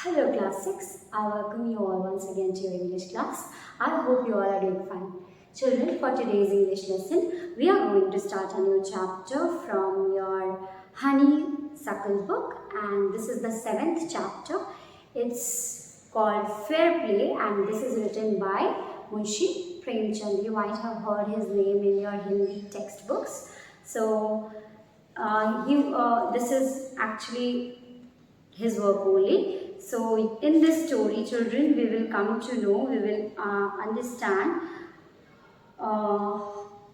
Hello class 6, I welcome you all once again to your English class. I hope you all are doing fine. Children, for today's English lesson, we are going to start a new chapter from your Honeysuckle book, and this is the 7th chapter. It's called Fair Play, and this is written by Munshi Premchand. You might have heard his name in your Hindi textbooks. So, this is actually his work only. So in this story, children, we will come to know, we will understand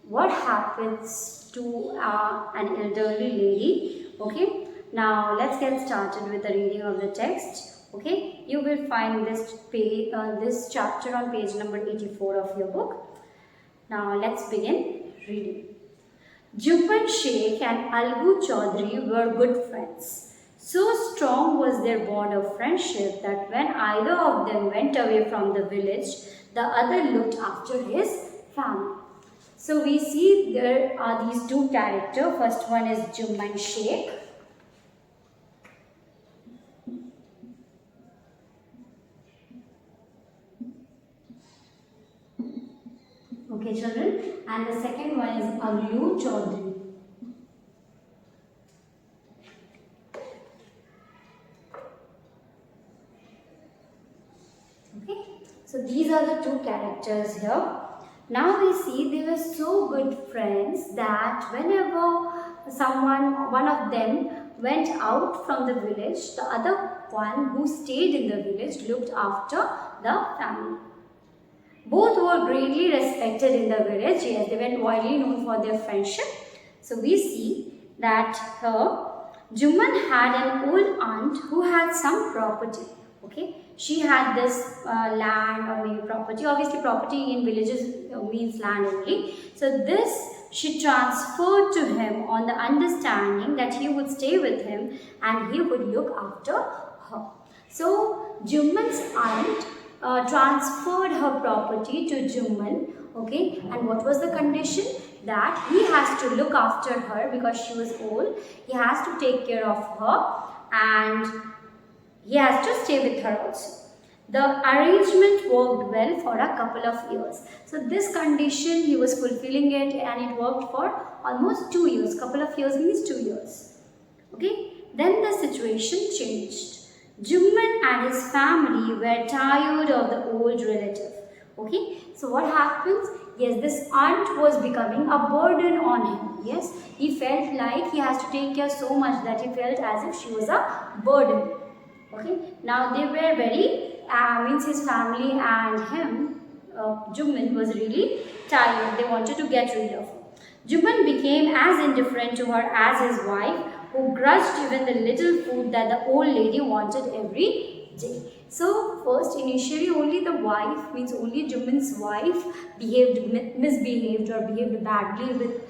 what happens to an elderly lady. Okay, now let's get started with the reading of the text. Okay, you will find this chapter on page number 84 of your book. Now let's begin reading. Jupan Sheikh and Algu Chaudhary were good friends. So strong was their bond of friendship that when either of them went away from the village, the other looked after his family. So we see there are these two characters. First one is Juman Sheikh. Okay, children. And the second one is Algu Chaudhary. So these are the two characters here. Now we see they were so good friends that whenever one of them went out from the village, the other one who stayed in the village looked after the family. Both were greatly respected in the village. Yes, they were widely known for their friendship. So we see that here Juman had an old aunt who had some property. Okay, she had this land or maybe property. Obviously, property in villages means land only. So this she transferred to him on the understanding that he would stay with him and he would look after her. So Juman's aunt transferred her property to Juman. Okay, and what was the condition? That he has to look after her because she was old. He has to take care of her and he has to stay with her also. The arrangement worked well for a couple of years. So this condition, he was fulfilling it and it worked for almost 2 years. Couple of years means 2 years. Okay. Then the situation changed. Juman and his family were tired of the old relative. Okay. So what happens? Yes, this aunt was becoming a burden on him. Yes, he felt like he has to take care so much that he felt as if she was a burden. Okay, now they were very, his family and him, Juman was really tired. They wanted to get rid of her. Juman became as indifferent to her as his wife, who grudged even the little food that the old lady wanted every day. So first, initially only the wife, means only Juman's wife misbehaved or behaved badly with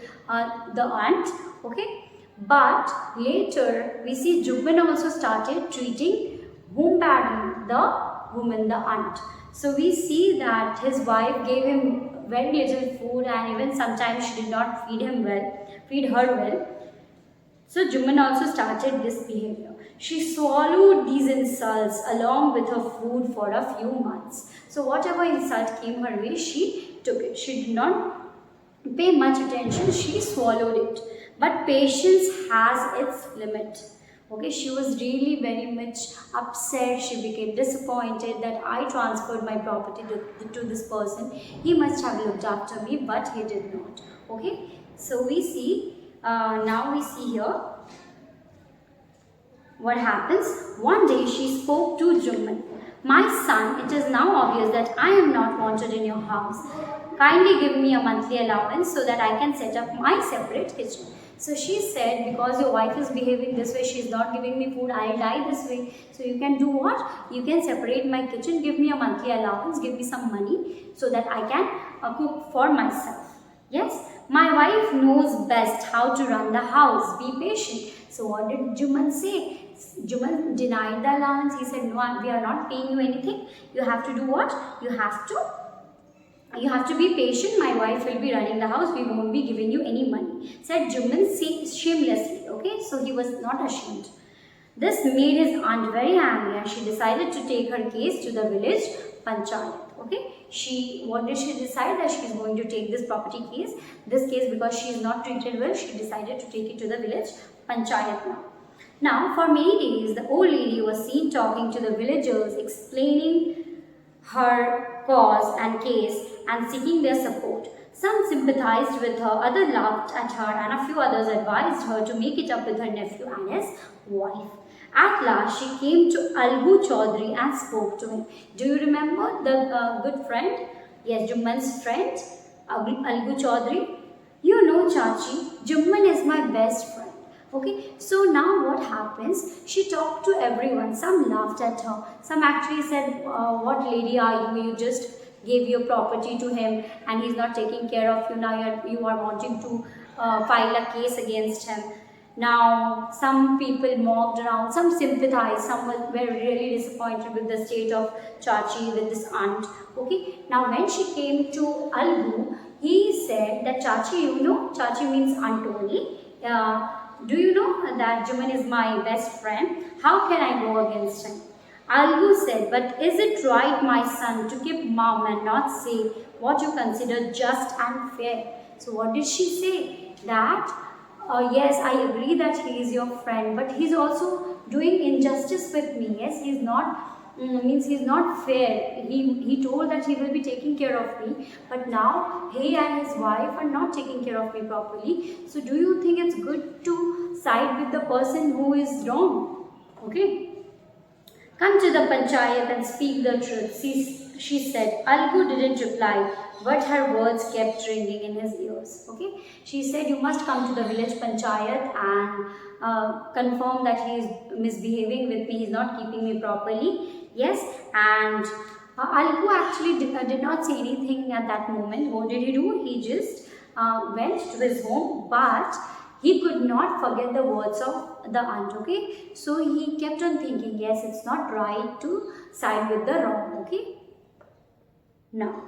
the aunt. Okay, but later we see Juman also started treating whom badly? The woman, the aunt. So we see that his wife gave him very little food and even sometimes she did not feed her well. So Juman also started this behavior. She swallowed these insults along with her food for a few months. So whatever insult came her way, she took it. She did not pay much attention. She swallowed it. But patience has its limit. Okay, she was really very much upset. She became disappointed that I transferred my property to this person. He must have looked after me, but he did not. Okay, so we see, now we see here what happens. One day she spoke to Juman. My son, it is now obvious that I am not wanted in your house. Kindly give me a monthly allowance so that I can set up my separate kitchen. So she said, because your wife is behaving this way, she is not giving me food, I die this way. So you can do what? You can separate my kitchen, give me a monthly allowance, give me some money so that I can cook for myself. Yes, my wife knows best how to run the house. Be patient. So what did Juman say? Juman denied the allowance. He said, no, we are not paying you anything. You have to do what? You have to be patient. My wife will be running the house. We won't be giving you any money. Said Juman shamelessly. Okay, so he was not ashamed. This made his aunt very angry and she decided to take her case to the village panchayat. Okay, what did she decide? That she is going to take this property case, this case, because she is not treated well, she decided to take it to the village panchayat now. Now, for many days, the old lady was seen talking to the villagers, explaining her cause and case and seeking their support. Some sympathized with her, others laughed at her, and a few others advised her to make it up with her nephew and his wife. At last, she came to Algu Chaudhary and spoke to him. Do you remember the good friend? Yes, Jumman's friend, Algu Chaudhary. You know, Chachi, Jumman is my best friend. Okay, so now what happens? She talked to everyone. Some laughed at her. Some actually said, what lady are you? You just gave your property to him and he's not taking care of you. Now you are wanting to file a case against him. Now some people mocked around, some sympathized, some were really disappointed with the state of Chachi, with this aunt. Okay, now when she came to Algu, he said that Chachi, you know, Chachi means aunt only. Do you know that Juman is my best friend? How can I go against him? Algu said, but is it right, my son, to keep mum and not say what you consider just and fair? So what did she say? That, yes, I agree that he is your friend, but he's also doing injustice with me. Yes, he's not means he's not fair. He told that he will be taking care of me, but now he and his wife are not taking care of me properly. So do you think it's good to side with the person who is wrong? Okay, come to the panchayat and speak the truth, she said. Algu didn't reply, but her words kept ringing in his ears. Okay, she said, you must come to the village panchayat and confirm that he is misbehaving with me, he is not keeping me properly. Yes, and Algu actually did not say anything at that moment. What did he do? He just went to his home, but he could not forget the words of the aunt. Okay, so he kept on thinking, yes, it's not right to side with the wrong. Okay, now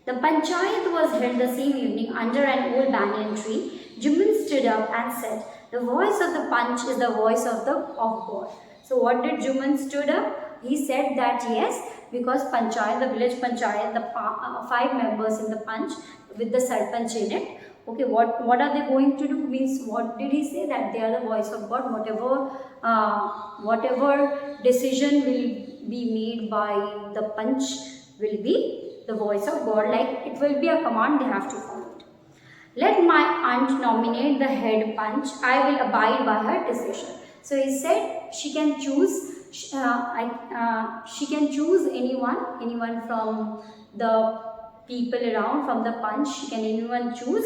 the panchayat was held the same evening under an old banyan tree. Juman stood up and said, the voice of the Panch is the voice of God. So what did Juman stood up? He said that yes, because panchayat, the village panchayat, the 5 members in the Panch with the Sarpanch in it. Okay, what are they going to do? Means what did he say? That they are the voice of God. Whatever decision will be made by the Panch will be the voice of God. Like it will be a command, they have to follow it. Let my aunt nominate the head Panch. I will abide by her decision. So he said she can choose. She can choose anyone from the people around, from the Panch. She can choose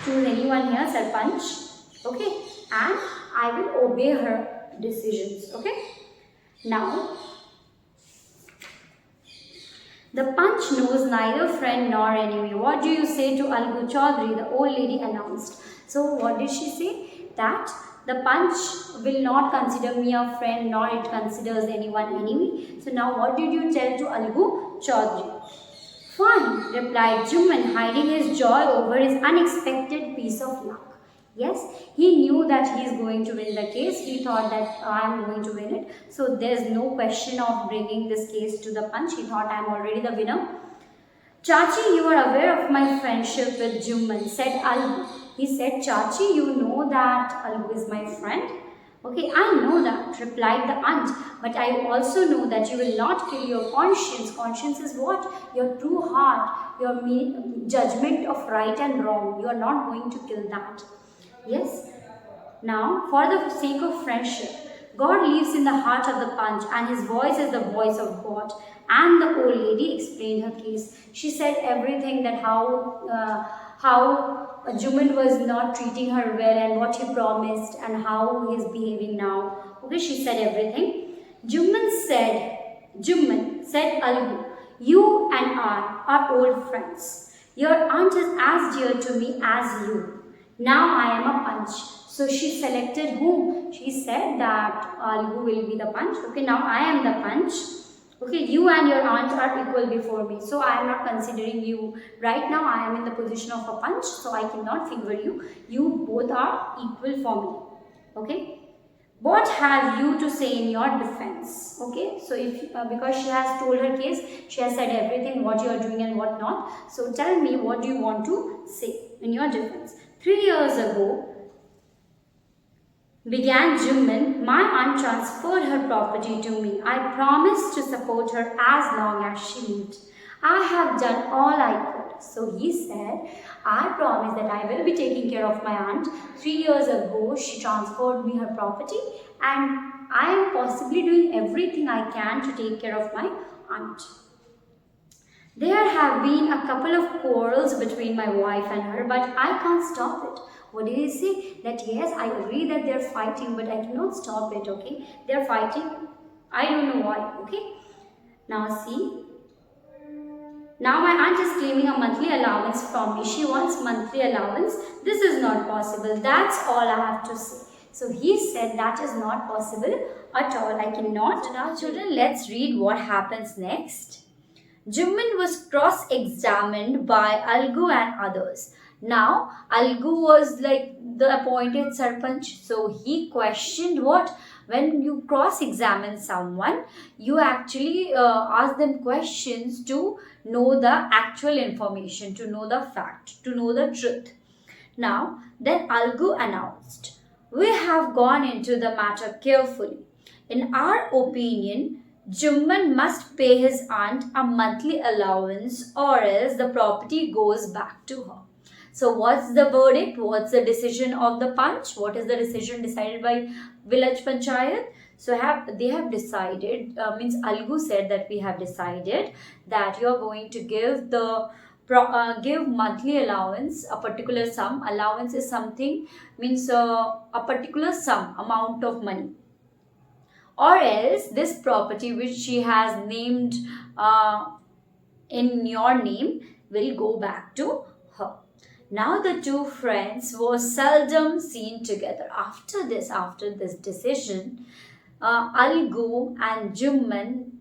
anyone here, Sarpanch. Okay, and I will obey her decisions. Okay, now the Panch knows neither friend nor enemy. What do you say to Algu Chaudhary? The old lady announced. So what did she say? That the Panch will not consider me a friend nor it considers anyone enemy. So now what did you tell to Algu Chaudhary? Fine, replied Juman, hiding his joy over his unexpected piece of luck. Yes, he knew that he is going to win the case. He thought that I am going to win it. So there is no question of bringing this case to the Panch. He thought I am already the winner. Chachi, you are aware of my friendship with Juman, said Algu. He said, Chachi, you know that Algu is my friend. Okay, I know that, replied the aunt, but I also know that you will not kill your conscience. Conscience is what? Your true heart, your judgment of right and wrong. You are not going to kill that. Yes. Now, for the sake of friendship, God lives in the heart of the Panch and his voice is the voice of God. And the old lady explained her case. She said everything, that how Juman was not treating her well and what he promised and how he is behaving now. Okay, she said everything. Juman said, Algu, you and I are old friends. Your aunt is as dear to me as you. Now I am a Panch. So she selected whom? She said that Algu will be the Panch. Okay, now I am the Panch. Okay, you and your aunt are equal before me. So I am not considering you. Right now I am in the position of a Panch. So I cannot favor you. You both are equal for me. Okay. What have you to say in your defense? Okay, so if because she has told her case, she has said everything what you are doing and what not. So tell me, what do you want to say in your defense? 3 years ago, began Jimmin, my aunt transferred her property to me. I promised to support her as long as she lived. I have done all I could. So he said, I promise that I will be taking care of my aunt. 3 years ago, she transferred me her property, and I am possibly doing everything I can to take care of my aunt. There have been a couple of quarrels between my wife and her, but I can't stop it. What did he say? That yes, I agree that they're fighting, but I cannot stop it, okay? They're fighting. I don't know why, okay? Now see. Now my aunt is claiming a monthly allowance from me. She wants monthly allowance. This is not possible. That's all I have to say. So he said that is not possible at all. I cannot. So now children, let's read what happens next. Jimmin was cross-examined by Algu and others. Now, Algu was like the appointed Sarpanch, so he questioned what? When you cross-examine someone, you actually ask them questions to know the actual information, to know the fact, to know the truth. Now, then Algu announced, we have gone into the matter carefully. In our opinion, Jumman must pay his aunt a monthly allowance or else the property goes back to her. So what's the verdict? What's the decision of the Panch? What is the decision decided by village panchayat? So they have decided, means Algu said that we have decided that you are going to give the give monthly allowance, a particular sum. Allowance is something, means a particular sum, amount of money, or else this property which she has named in your name will go back to her. Now the two friends were seldom seen together. After this decision, Algu and Jumman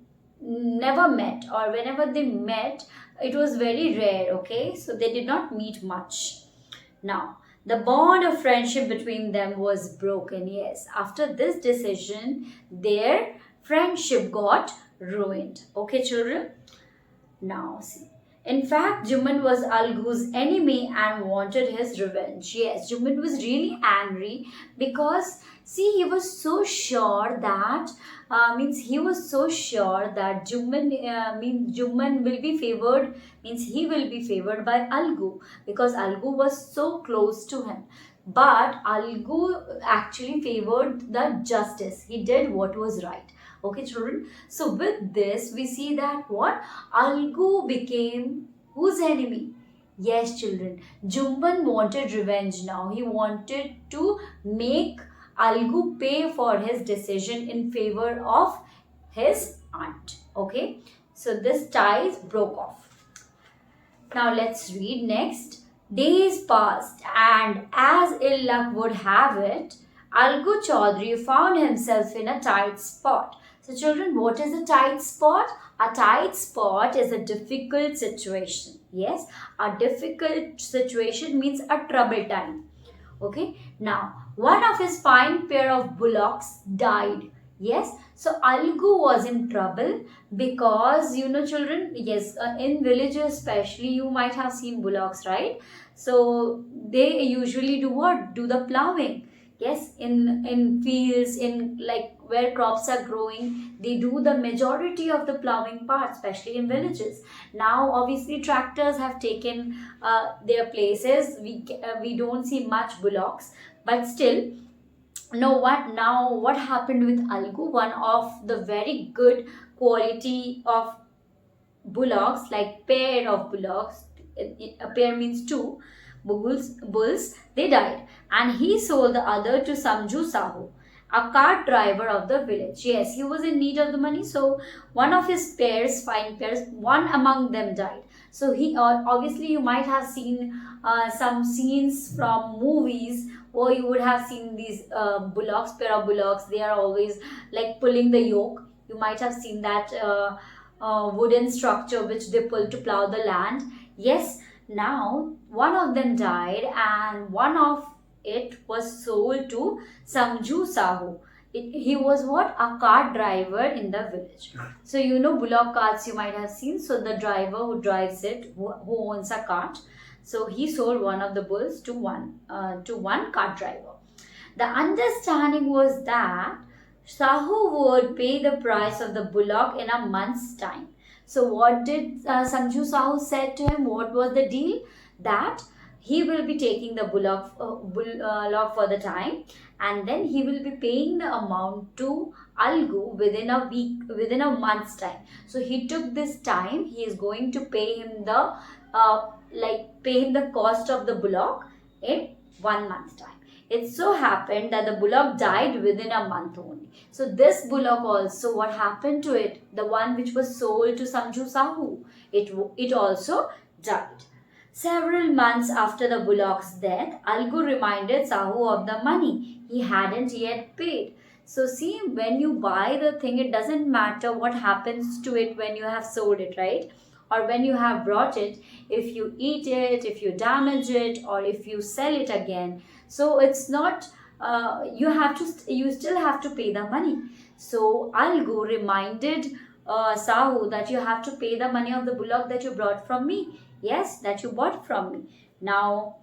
never met, or whenever they met, it was very rare, okay? So they did not meet much. Now, the bond of friendship between them was broken. Yes, after this decision, their friendship got ruined. Okay, children? Now, see. In fact, Juman was Algu's enemy and wanted his revenge. Yes, Juman was really angry because, see, he was so sure that Juman will be favored, means he will be favored by Algu, because Algu was so close to him. But Algu actually favored the justice. He did what was right. Okay, children. So with this, we see that what? Algu became whose enemy? Yes, children. Jumban wanted revenge now. He wanted to make Algu pay for his decision in favor of his aunt. Okay. So this ties broke off. Now let's read next. Days passed, and as ill luck would have it, Algu Chaudhary found himself in a tight spot. So children, what is a tight spot? A tight spot is a difficult situation. Yes, a difficult situation means a trouble time. Okay, now one of his fine pair of bullocks died. Yes, so Algu was in trouble because, you know, children, yes, in villages especially, you might have seen bullocks, right? So they usually do what? Do the plowing. Yes, in fields, in like where crops are growing, they do the majority of the plowing part, especially in villages. Now obviously tractors have taken their places. We don't see much bullocks, but still, what happened with Algu? One of the very good quality of bullocks, like pair of bullocks, a pair means two bulls, they died, and he sold the other to Samju Sahu, a cart driver of the village. Yes, he was in need of the money, so one of his fine pairs, one among them died. So he obviously, you might have seen some scenes from movies, or you would have seen these pair of bullocks. They are always like pulling the yoke. You might have seen that wooden structure which they pull to plow the land. Yes, now one of them died and one of it was sold to Samju Sahu. He was what? A cart driver in the village. So you know bullock carts you might have seen. So the driver who drives it, who owns a cart, so he sold one of the bulls to one cart driver. The understanding was that Sahu would pay the price of the bullock in a month's time. So what did Sanju Sahu said to him? What was the deal? That he will be taking the bullock for the time, and then he will be paying the amount to Algu within a week, within a month's time. So he took this time. He is going to pay him the cost of the bullock in 1 month's time. It so happened that the bullock died within a month only. So this bullock also, what happened to it? The one which was sold to Sanju Sahu, it also died. Several months after the bullock's death, Algu reminded Sahu of the money he hadn't yet paid. So see, when you buy the thing, it doesn't matter what happens to it when you have sold it, right? Or when you have brought it, if you eat it, if you damage it, or if you sell it again. So it's not, you still have to pay the money. So Algu reminded Sahu that you have to pay the money of the bullock that you brought from me. Yes, that you bought from me. Now,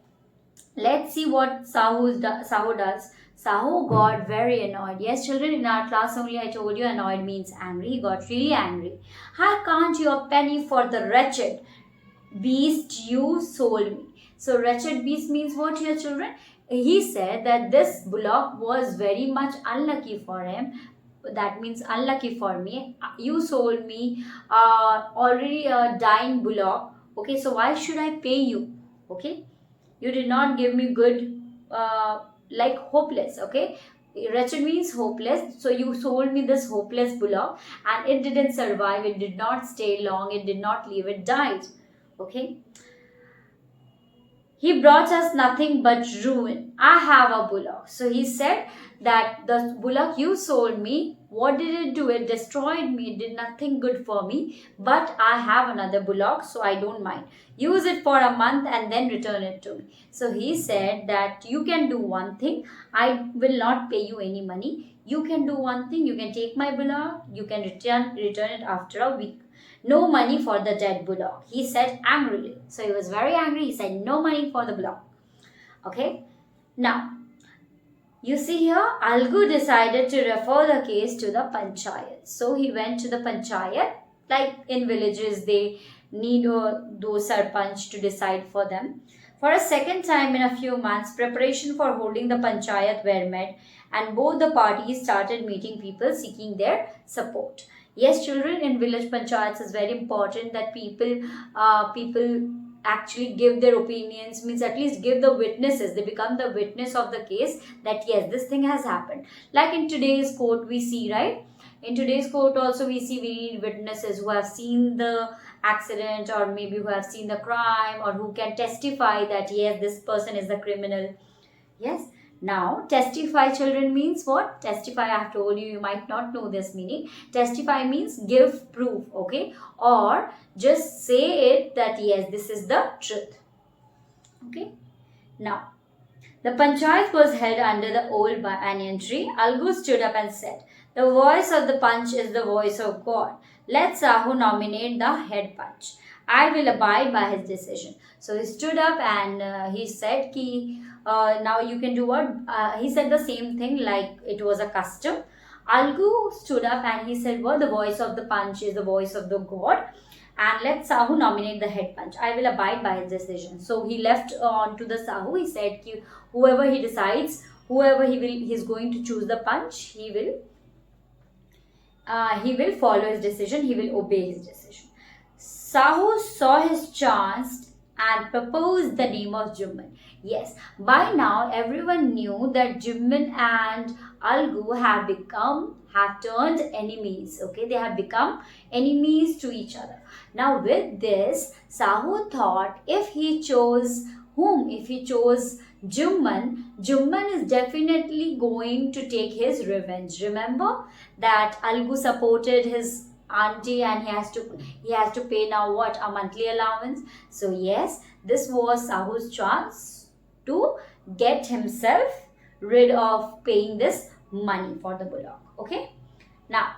let's see what Sahu does. Sahu got very annoyed. Yes, children, in our class only I told you annoyed means angry. He got really angry. How can't you a penny for the wretched beast you sold me? So wretched beast means what here, children? He said that this bullock was very much unlucky for him. That means unlucky for me. You sold me already a dying bullock. Okay, so why should I pay you? Okay, you did not give me good, like hopeless. Okay, wretched means hopeless. So you sold me this hopeless bullock, and it didn't survive. It did not stay long. It did not live. It died. Okay. He brought us nothing but ruin. I have a bullock. So he said that the bullock you sold me, what did it do? It destroyed me. It did nothing good for me. But I have another bullock, so I don't mind. Use it for a month and then return it to me. So he said that you can do one thing. I will not pay you any money. You can do one thing. You can take my bullock. You can return it after a week. No money for the dead bullock, he said angrily. So he was very angry. He said no money for the bullock. Okay. Now, you see here, Algu decided to refer the case to the panchayat. So he went to the panchayat. Like in villages, they need those sarpanch to decide for them. For a second time in a few months, preparation for holding the panchayat were made, and both the parties started meeting people seeking their support. Yes, children, in village panchayats is very important that people actually give their opinions, means at least give the witnesses. They become the witness of the case that yes, this thing has happened. Like in today's court we see, right? In today's court also we need witnesses who have seen the accident, or maybe who have seen the crime, or who can testify that yes, this person is the criminal. Yes. Now, testify, children, means what? Testify, I have told you, you might not know this meaning. Testify means give proof, okay? Or just say it that yes, this is the truth. Okay? Now, the panchayat was held under the old banyan tree. Algu stood up and said, the voice of the panch is the voice of God. Let Sahu nominate the head panch. I will abide by his decision. So he stood up and he said, now you can do what? He said the same thing like it was a custom. Algu stood up and he said, well, the voice of the panch is the voice of the God. And let Sahu nominate the head panch. I will abide by his decision. So he left on to the Sahu. He said, whoever he decides, whoever he's going to choose the panch, he will follow his decision. He will obey his decision. Sahu saw his chance and proposed the name of Jumman. Yes, by now everyone knew that Jumman and Algu have turned enemies. Okay, they have become enemies to each other. Now with this, Sahu thought if he chose Jumman is definitely going to take his revenge. Remember that Algu supported his auntie and he has to pay now what, a monthly allowance. So yes, this was Sahu's chance to get himself rid of paying this money for the bullock. Okay. Now,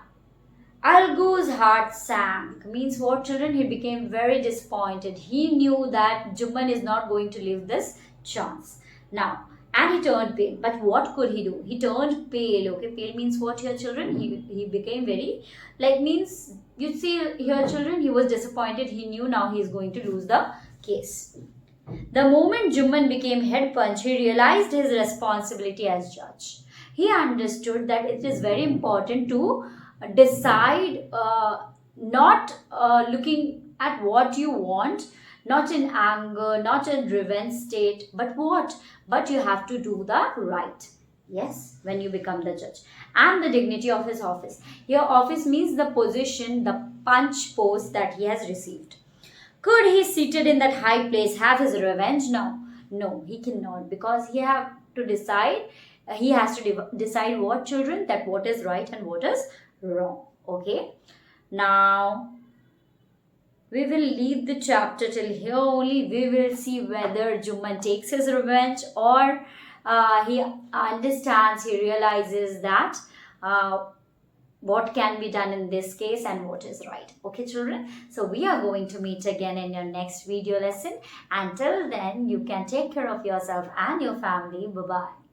Algu's heart sank. Means what, children? He became very disappointed. He knew that Juman is not going to leave this chance. Now, and he turned pale. But what could he do? He turned pale. Okay, pale means what here, children? He became very, like, means, you see here, children, he was disappointed. He knew now he is going to lose the case. The moment Juman became head punch, he realized his responsibility as judge. He understood that it is very important to decide, not looking at what you want, not in anger, not in revenge state, but what? But you have to do the right. Yes, when you become the judge. And the dignity of his office. Your office means the position, the punch post that he has received. Could he, seated in that high place, have his revenge? No. No, he cannot, because he have to decide. He has to decide what, children, that what is right and what is wrong. Okay. Now, we will leave the chapter till here only. We will see whether Juman takes his revenge, or he understands, he realizes that what can be done in this case and what is right. Okay, children. So we are going to meet again in your next video lesson. Until then, you can take care of yourself and your family. Bye-bye.